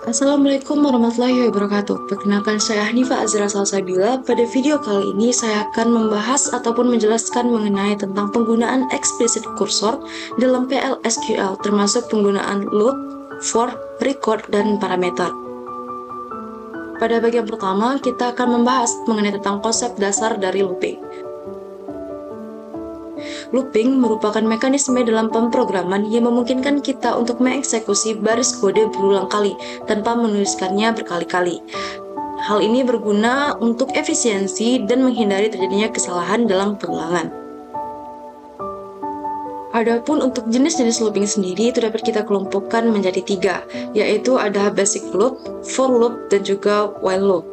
Assalamualaikum warahmatullahi wabarakatuh. Perkenalkan saya Hanifa Azra Salsabila. Pada video kali ini saya akan membahas ataupun menjelaskan mengenai tentang penggunaan explicit cursor dalam PL/SQL, termasuk penggunaan loop, for, record, dan parameter. Pada bagian pertama, kita akan membahas mengenai tentang konsep dasar dari looping. Looping merupakan mekanisme dalam pemrograman yang memungkinkan kita untuk mengeksekusi baris kode berulang kali tanpa menuliskannya berkali-kali. Hal ini berguna untuk efisiensi dan menghindari terjadinya kesalahan dalam pengulangan. Adapun untuk jenis-jenis looping sendiri itu dapat kita kelompokkan menjadi 3, yaitu ada basic loop, for loop, dan juga while loop.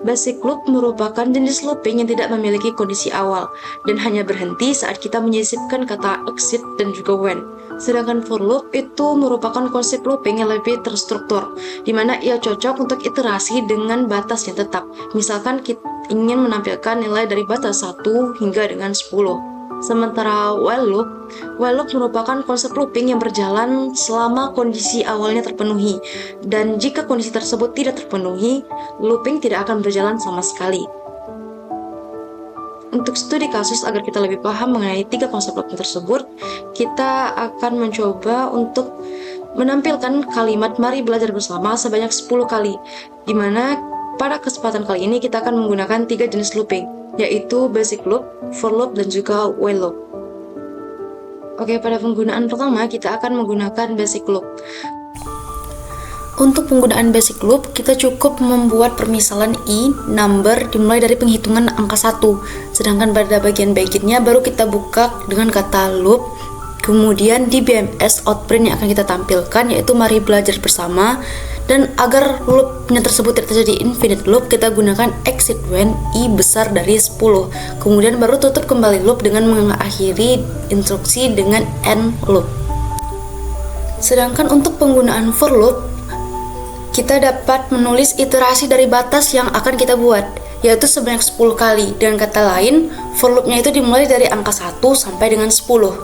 Basic loop merupakan jenis looping yang tidak memiliki kondisi awal dan hanya berhenti saat kita menyisipkan kata exit dan juga when. Sedangkan for loop itu merupakan konsep looping yang lebih terstruktur, di mana ia cocok untuk iterasi dengan batas yang tetap. Misalkan kita ingin menampilkan nilai dari batas 1 hingga dengan 10. Sementara while loop merupakan konsep looping yang berjalan selama kondisi awalnya terpenuhi, dan jika kondisi tersebut tidak terpenuhi, looping tidak akan berjalan sama sekali. Untuk studi kasus agar kita lebih paham mengenai 3 konsep looping tersebut, kita akan mencoba untuk menampilkan kalimat mari belajar bersama sebanyak 10 kali, di mana pada kesempatan kali ini kita akan menggunakan 3 jenis looping, yaitu basic loop, for loop, dan juga while loop. Oke, pada penggunaan pertama kita akan menggunakan basic loop. Untuk penggunaan basic loop, kita cukup membuat permisalan i, number, dimulai dari penghitungan angka 1. Sedangkan pada bagian bagiannya baru kita buka dengan kata loop. Kemudian di BMS outprint yang akan kita tampilkan yaitu mari belajar bersama. Dan agar loopnya tersebut tidak terjadi infinite loop, kita gunakan exit when i besar dari 10. Kemudian baru tutup kembali loop dengan mengakhiri instruksi dengan end loop. Sedangkan untuk penggunaan for loop, kita dapat menulis iterasi dari batas yang akan kita buat, yaitu sebanyak 10 kali. Dengan kata lain, for loopnya itu dimulai dari angka 1 sampai dengan 10.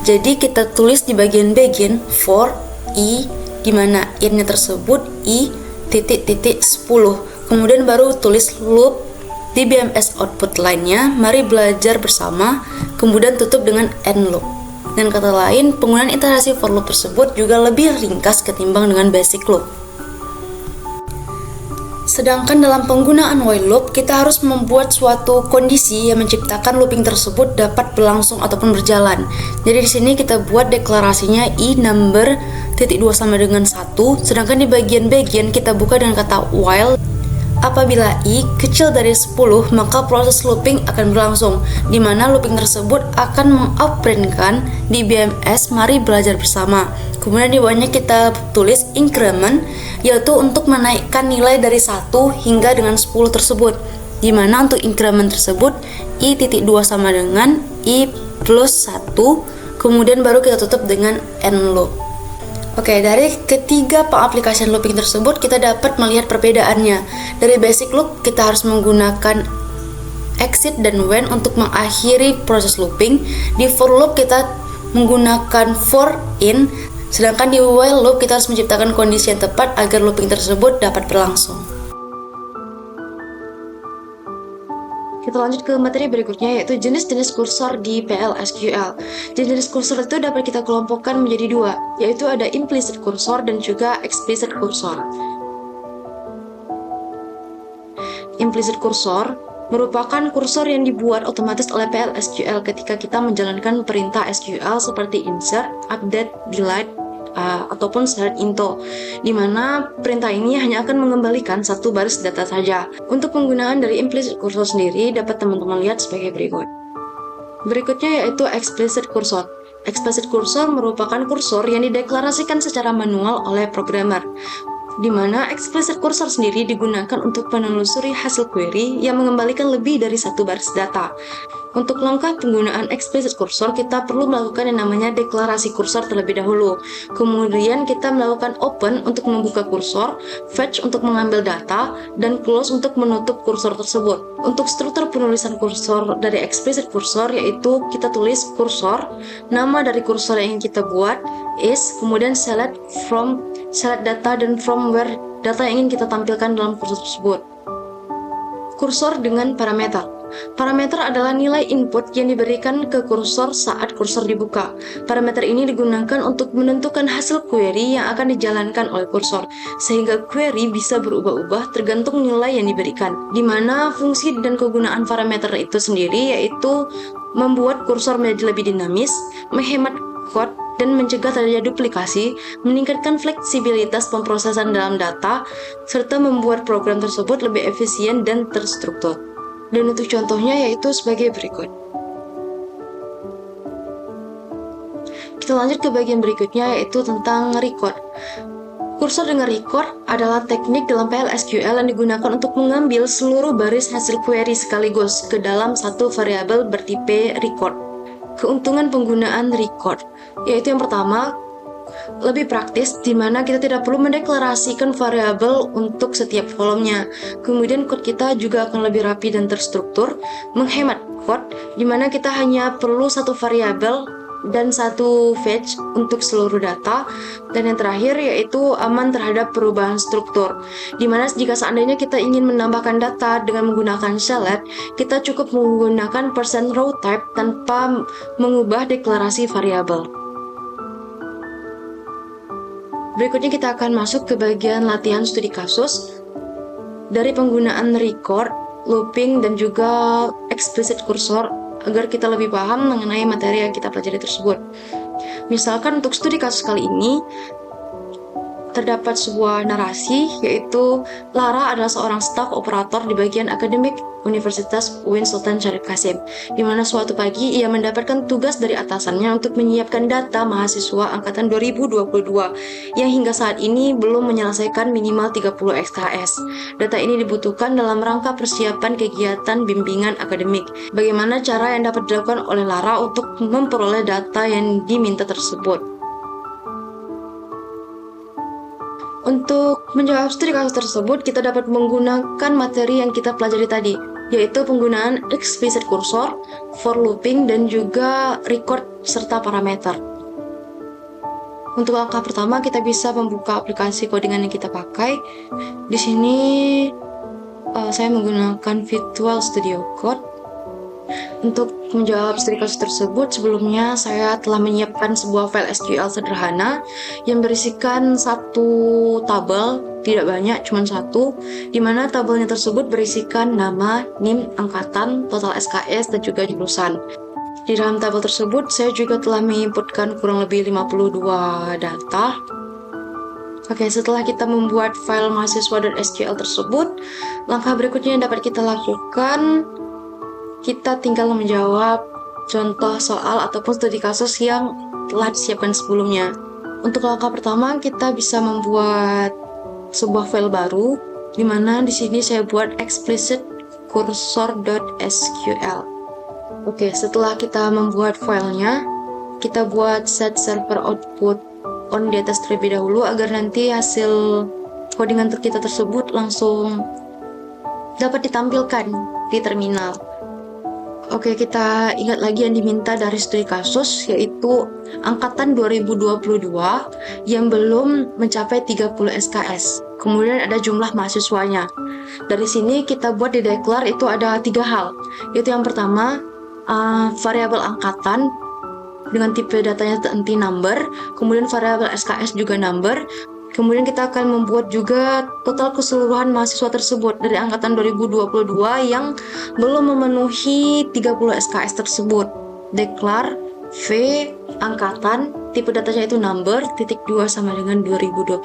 Jadi kita tulis di bagian begin for i, di mana in-nya tersebut i titik 10. Kemudian baru tulis loop di BMS output line-nya mari belajar bersama, kemudian tutup dengan end loop. Dan kata lain, penggunaan iterasi for loop tersebut juga lebih ringkas ketimbang dengan basic loop. Sedangkan dalam penggunaan while loop, kita harus membuat suatu kondisi yang menciptakan looping tersebut dapat berlangsung ataupun berjalan. Jadi di sini kita buat deklarasinya i number titik 2 sama dengan 1, sedangkan di bagian kita buka dengan kata while. Apabila i kecil dari 10, maka proses looping akan berlangsung, di mana looping tersebut akan mengoperasikan di BMS mari belajar bersama. Kemudian di bawahnya kita tulis increment, yaitu untuk menaikkan nilai dari 1 hingga dengan 10 tersebut, di mana untuk increment tersebut i titik 2 sama dengan i plus 1, kemudian baru kita tutup dengan end loop. Oke, dari ketiga pengaplikasian looping tersebut kita dapat melihat perbedaannya. Dari basic loop kita harus menggunakan exit dan when untuk mengakhiri proses looping. Di for loop kita menggunakan for in, sedangkan di while loop kita harus menciptakan kondisi yang tepat agar looping tersebut dapat berlangsung. Kita lanjut ke materi berikutnya, yaitu jenis-jenis kursor di PL/SQL. Jenis kursor itu dapat kita kelompokkan menjadi 2, yaitu ada implicit kursor dan juga explicit kursor. Implicit kursor merupakan kursor yang dibuat otomatis oleh PL/SQL ketika kita menjalankan perintah SQL seperti insert, update, delete, ataupun select into, di mana perintah ini hanya akan mengembalikan satu baris data saja. Untuk penggunaan dari implicit kursor sendiri dapat teman-teman lihat sebagai berikut. Berikutnya yaitu explicit kursor. Explicit kursor merupakan kursor yang dideklarasikan secara manual oleh programmer, di mana explicit kursor sendiri digunakan untuk menelusuri hasil query yang mengembalikan lebih dari satu baris data. Untuk langkah penggunaan explicit kursor, kita perlu melakukan yang namanya deklarasi kursor terlebih dahulu. Kemudian kita melakukan open untuk membuka kursor, fetch untuk mengambil data, dan close untuk menutup kursor tersebut. Untuk struktur penulisan kursor dari explicit kursor yaitu kita tulis kursor, nama dari kursor yang kita buat is, kemudian select data dan from where data yang ingin kita tampilkan dalam kursor tersebut. Kursor dengan parameter. Parameter adalah nilai input yang diberikan ke kursor saat kursor dibuka. Parameter ini digunakan untuk menentukan hasil query yang akan dijalankan oleh kursor, sehingga query bisa berubah-ubah tergantung nilai yang diberikan. Di mana fungsi dan kegunaan parameter itu sendiri yaitu membuat kursor menjadi lebih dinamis, menghemat code, dan mencegah terjadi duplikasi, meningkatkan fleksibilitas pemrosesan dalam data, serta membuat program tersebut lebih efisien dan terstruktur. Dan untuk contohnya yaitu sebagai berikut. Kita lanjut ke bagian berikutnya yaitu tentang record. Kursor dengan record adalah teknik dalam PL/SQL yang digunakan untuk mengambil seluruh baris hasil query sekaligus ke dalam satu variabel bertipe record. Keuntungan penggunaan record yaitu yang pertama, lebih praktis di mana kita tidak perlu mendeklarasikan variabel untuk setiap kolomnya. Kemudian code kita juga akan lebih rapi dan terstruktur, menghemat code di mana kita hanya perlu satu variabel dan satu fetch untuk seluruh data. Dan yang terakhir yaitu aman terhadap perubahan struktur, di mana jika seandainya kita ingin menambahkan data dengan menggunakan select, kita cukup menggunakan %row type tanpa mengubah deklarasi variabel. Berikutnya kita akan masuk ke bagian latihan studi kasus dari penggunaan record, looping, dan juga explicit cursor agar kita lebih paham mengenai materi yang kita pelajari tersebut. Misalkan untuk studi kasus kali ini terdapat sebuah narasi yaitu Lara adalah seorang staf operator di bagian akademik Universitas UIN Sultan Syarif Qasim, di mana suatu pagi ia mendapatkan tugas dari atasannya untuk menyiapkan data mahasiswa angkatan 2022 yang hingga saat ini belum menyelesaikan minimal 30 SKS. Data ini dibutuhkan dalam rangka persiapan kegiatan bimbingan akademik. Bagaimana cara yang dapat dilakukan oleh Lara untuk memperoleh data yang diminta tersebut? Untuk menjawab studi kasus tersebut, kita dapat menggunakan materi yang kita pelajari tadi, yaitu penggunaan explicit cursor, for looping, dan juga record serta parameter. Untuk langkah pertama, kita bisa membuka aplikasi codingan yang kita pakai. Di sini saya menggunakan Visual Studio Code. Untuk menjawab studi kasus tersebut, sebelumnya saya telah menyiapkan sebuah file SQL sederhana yang berisikan satu tabel, tidak banyak, cuma satu, di mana tabelnya tersebut berisikan nama, NIM, angkatan, total SKS, dan juga jurusan. Di dalam tabel tersebut, saya juga telah menginputkan kurang lebih 52 data. Oke, setelah kita membuat file mahasiswa.sql tersebut, langkah berikutnya yang dapat kita lakukan, kita tinggal menjawab contoh soal ataupun studi kasus yang telah disiapkan sebelumnya. Untuk langkah pertama, kita bisa membuat sebuah file baru, di mana di sini saya buat explicit cursor.sql. Oke, setelah kita membuat filenya, kita buat set server output on di atas terlebih dahulu agar nanti hasil codingan kita tersebut langsung dapat ditampilkan di terminal. Oke, kita ingat lagi yang diminta dari studi kasus, yaitu angkatan 2022 yang belum mencapai 30 SKS. Kemudian ada jumlah mahasiswanya. Dari sini kita buat di declare itu ada 3 hal, yaitu yang pertama variabel angkatan dengan tipe datanya nanti number, kemudian variabel SKS juga number. Kemudian kita akan membuat juga total keseluruhan mahasiswa tersebut dari angkatan 2022 yang belum memenuhi 30 SKS tersebut. Declare V angkatan, tipe datanya itu number, titik 2 sama dengan 2022.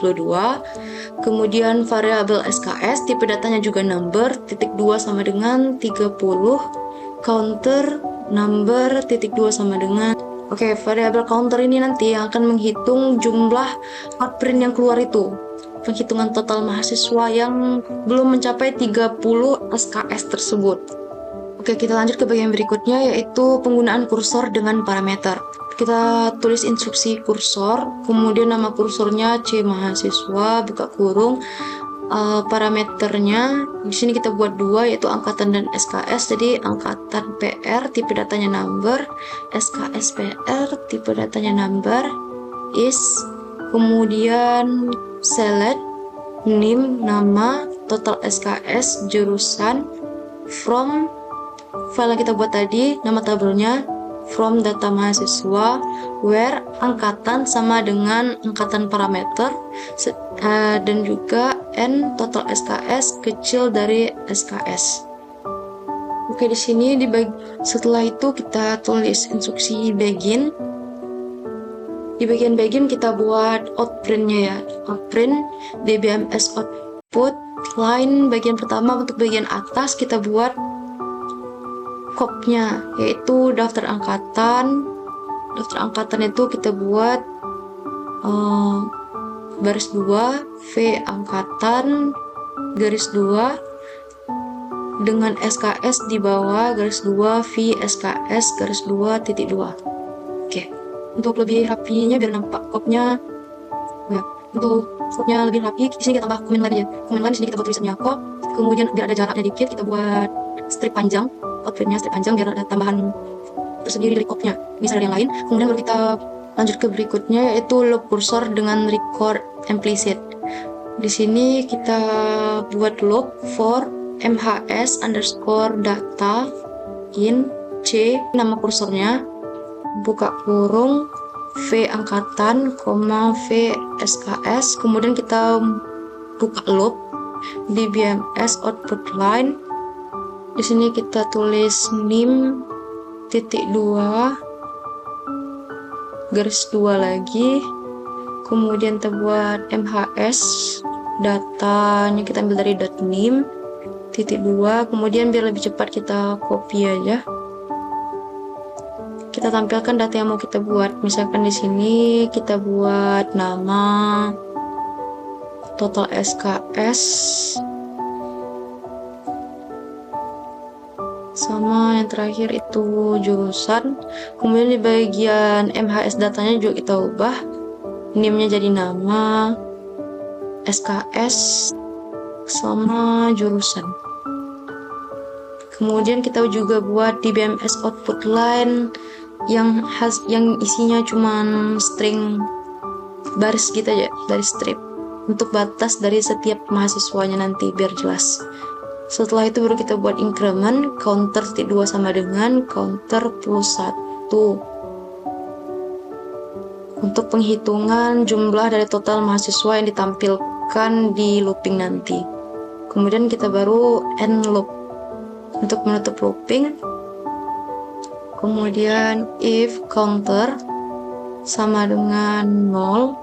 Kemudian variabel SKS, tipe datanya juga number, titik 2 sama dengan 30. Counter, number, titik 2 sama dengan Oke, variabel counter ini nanti yang akan menghitung jumlah outprint yang keluar itu. Penghitungan total mahasiswa yang belum mencapai 30 SKS tersebut. Oke, kita lanjut ke bagian berikutnya, yaitu penggunaan kursor dengan parameter. Kita tulis instruksi kursor, kemudian nama kursornya C mahasiswa, buka kurung. Parameternya di sini kita buat 2, yaitu angkatan dan SKS. Jadi angkatan PR, tipe datanya number, SKS PR, tipe datanya number, is, kemudian select name, nama, total SKS, jurusan, from file yang kita buat tadi, nama tabelnya, from data mahasiswa, where angkatan sama dengan angkatan parameter, dan juga n total SKS kecil dari SKS. Oke, di sini setelah itu kita tulis instruksi begin. Di bagian begin kita buat outprint-nya ya. Outprint DBMS output line bagian pertama. Untuk bagian atas kita buat kopnya, yaitu daftar angkatan. Daftar angkatan itu kita buat baris 2 V angkatan garis 2 dengan SKS di bawah garis 2 V SKS garis 2 titik 2. Oke. Untuk lebih rapinya biar nampak kopnya, ya, untuk kopnya lebih rapi, di sini kita tambah komen lagi ya. Komen lain di sini kita buat tulisannya kop, kemudian biar ada jaraknya dikit kita buat strip panjang, outprintnya strip panjang biar ada tambahan tersendiri dari kopnya. Misalnya yang lain, kemudian baru kita lanjut ke berikutnya yaitu loop cursor dengan record implicit. Di sini kita buat loop for mhs underscore data in c nama kursornya, buka kurung V angkatan, V SKS, kemudian kita buka loop di BMS output line. Di sini kita tulis nim titik 2 garis 2 lagi, kemudian kita buat MHS datanya kita ambil dari .nim titik 2, kemudian biar lebih cepat kita copy aja. Kita tampilkan data yang mau kita buat. Misalkan di sini kita buat nama, total SKS, sama yang terakhir itu jurusan. Kemudian di bagian MHS datanya juga kita ubah, name-nya jadi nama, SKS, sama jurusan. Kemudian kita juga buat di BMS output line yang isinya cuman string baris gitu aja dari strip, untuk batas dari setiap mahasiswanya nanti biar jelas. Setelah itu baru kita buat increment counter titik 2 sama dengan counter plus 1 untuk penghitungan jumlah dari total mahasiswa yang ditampilkan di looping nanti. Kemudian kita baru end loop untuk menutup looping. Kemudian if counter sama dengan 0.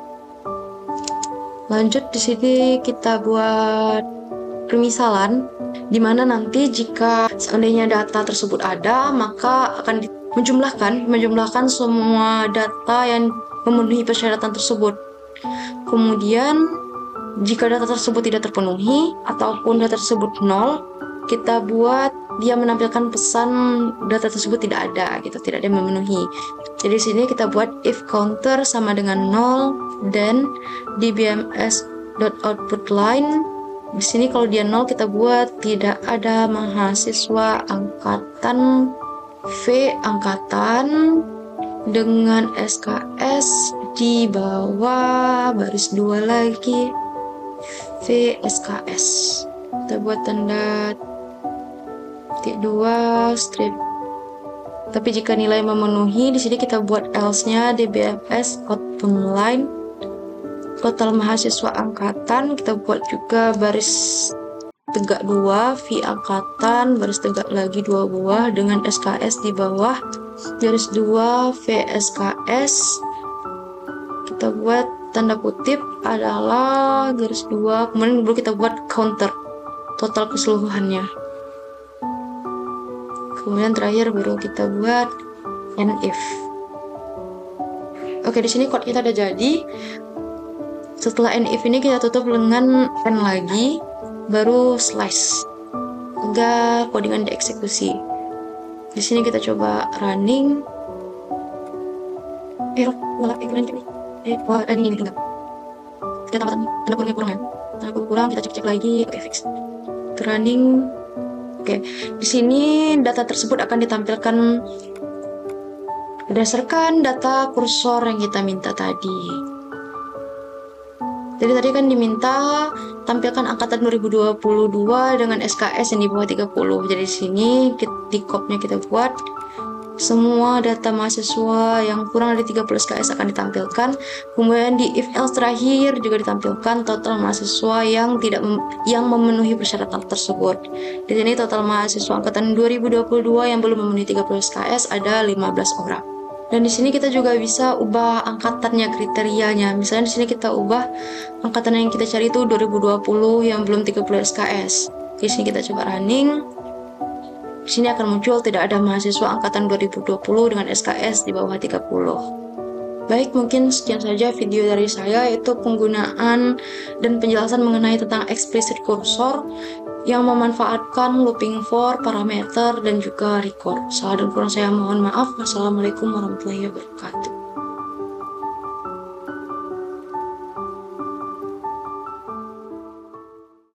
Lanjut di sini kita buat permisalan di mana nanti jika seandainya data tersebut ada, maka akan menjumlahkan semua data yang memenuhi persyaratan tersebut. Kemudian jika data tersebut tidak terpenuhi ataupun data tersebut 0, kita buat dia menampilkan pesan data tersebut tidak ada gitu, tidak ada yang memenuhi. Jadi di sini kita buat if counter sama dengan 0 dan di BMS.output line. Di sini kalau dia 0 kita buat tidak ada mahasiswa angkatan V angkatan dengan SKS di bawah baris 2 lagi V SKS. Kita buat tanda titik 2 strip. Tapi jika nilai memenuhi, di sini kita buat else-nya di BMS output line total mahasiswa angkatan, kita buat juga baris tegak 2 V angkatan, baris tegak lagi 2 buah dengan SKS di bawah garis 2 V SKS. Kita buat tanda kutip adalah garis 2, kemudian baru kita buat counter total keseluruhannya. Kemudian terakhir baru kita buat and if. Oke, di sini code kita udah jadi. Setelah and if ini kita tutup dengan n lagi, baru slice hingga codingan dieksekusi. Di sini kita coba running. Ini enggak. Kita tambah tanda kurungnya kurang ya. Tanda kurung kurang, kita cek lagi. Oke, fix. Running. Oke, di sini data tersebut akan ditampilkan berdasarkan data kursor yang kita minta tadi. Jadi tadi kan diminta tampilkan angkatan 2022 dengan SKS yang di bawah 30. Jadi di sini di kopnya kita buat semua data mahasiswa yang kurang dari 30 SKS akan ditampilkan. Kemudian di if else terakhir juga ditampilkan total mahasiswa yang yang memenuhi persyaratan tersebut. Di sini total mahasiswa angkatan 2022 yang belum memenuhi 30 SKS ada 15 orang. Dan di sini kita juga bisa ubah angkatannya, kriterianya. Misalnya di sini kita ubah angkatan yang kita cari itu 2020 yang belum 30 SKS. Di sini kita coba running. Di sini akan muncul tidak ada mahasiswa angkatan 2020 dengan SKS di bawah 30. Baik, mungkin sekian saja video dari saya, yaitu penggunaan dan penjelasan mengenai tentang explicit cursor yang memanfaatkan looping for, parameter, dan juga record. Salah dan kurang saya mohon maaf. Wassalamualaikum warahmatullahi wabarakatuh.